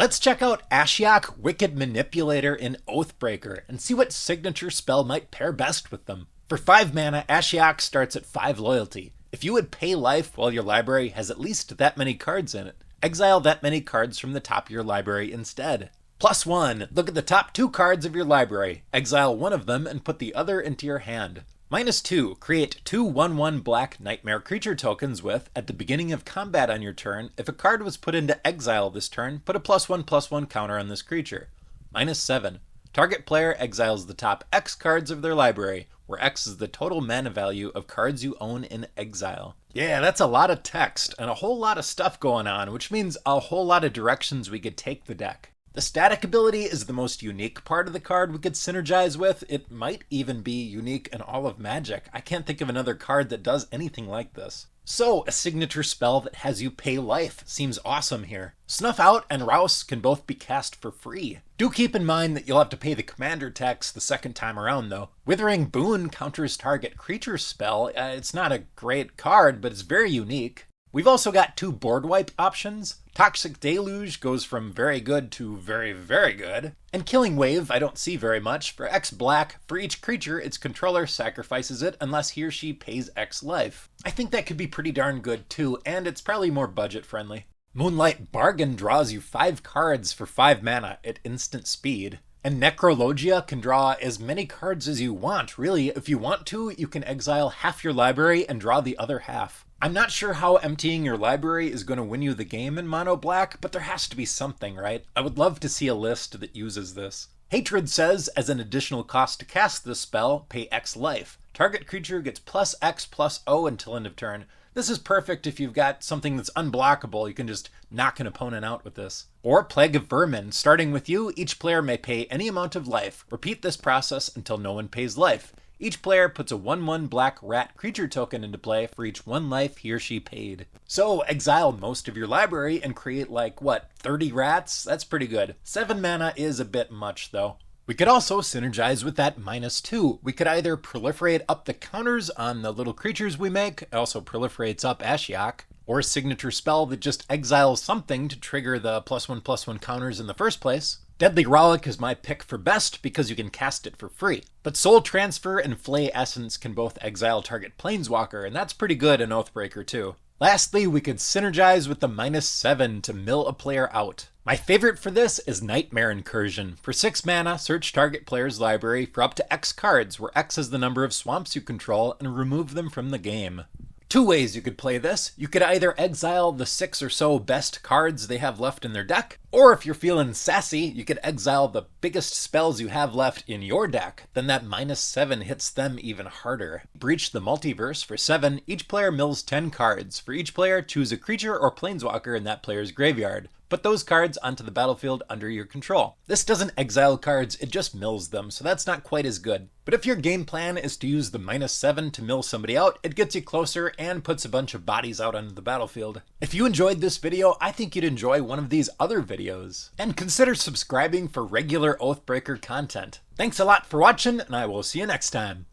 Let's check out Ashiok, Wicked Manipulator in Oathbreaker and see what signature spell might pair best with them. For 5 mana, Ashiok starts at 5 loyalty. If you would pay life while your library has at least that many cards in it, exile that many cards from the top of your library instead. +1, look at the top 2 cards of your library, exile one of them and put the other into your hand. -2, create 2 1/1 black nightmare creature tokens with, at the beginning of combat on your turn, if a card was put into exile this turn, put a +1/+1 counter on this creature. -7, target player exiles the top X cards of their library, where X is the total mana value of cards you own in exile. Yeah, that's a lot of text and a whole lot of stuff going on, which means a whole lot of directions we could take the deck. The static ability is the most unique part of the card we could synergize with. It might even be unique in all of Magic. I can't think of another card that does anything like this. So, a signature spell that has you pay life seems awesome here. Snuff Out and Rouse can both be cast for free. Do keep in mind that you'll have to pay the commander tax the second time around though. Withering Boon counters target creature spell. It's not a great card, but it's very unique. We've also got 2 board wipe options. Toxic Deluge goes from very good to very, very good. And Killing Wave I don't see very much. For X black, for each creature, its controller sacrifices it unless he or she pays X life. I think that could be pretty darn good too, and it's probably more budget friendly. Moonlight Bargain draws you 5 cards for 5 mana at instant speed. And Necrologia can draw as many cards as you want, really. If you want to, you can exile half your library and draw the other half. I'm not sure how emptying your library is going to win you the game in mono black, but there has to be something, right? I would love to see a list that uses this. Hatred says, as an additional cost to cast this spell, pay X life. Target creature gets +X+0 until end of turn. This is perfect if you've got something that's unblockable. You can just knock an opponent out with this. Or Plague of Vermin. Starting with you, each player may pay any amount of life. Repeat this process until no one pays life. Each player puts a 1/1 black rat creature token into play for each 1 life he or she paid. So exile most of your library and create 30 rats? That's pretty good. 7 mana is a bit much though. We could also synergize with that -2. We could either proliferate up the counters on the little creatures we make, it also proliferates up Ashiok, or a signature spell that just exiles something to trigger the +1/+1 counters in the first place. Deadly Rollick is my pick for best because you can cast it for free. But Soul Transfer and Flay Essence can both exile target Planeswalker, and that's pretty good in Oathbreaker too. Lastly, we could synergize with the -7 to mill a player out. My favorite for this is Nightmare Incursion. For 6 mana, search target player's library for up to X cards, where X is the number of swamps you control, and remove them from the game. 2 ways you could play this. You could either exile the 6 or so best cards they have left in their deck, or if you're feeling sassy, you could exile the biggest spells you have left in your deck. Then that -7 hits them even harder. Breach the Multiverse. For 7, each player mills 10 cards. For each player, choose a creature or planeswalker in that player's graveyard. Put those cards onto the battlefield under your control. This doesn't exile cards, it just mills them, so that's not quite as good. But if your game plan is to use the -7 to mill somebody out, it gets you closer and puts a bunch of bodies out onto the battlefield. If you enjoyed this video, I think you'd enjoy one of these other videos. And consider subscribing for regular Oathbreaker content. Thanks a lot for watching, and I will see you next time.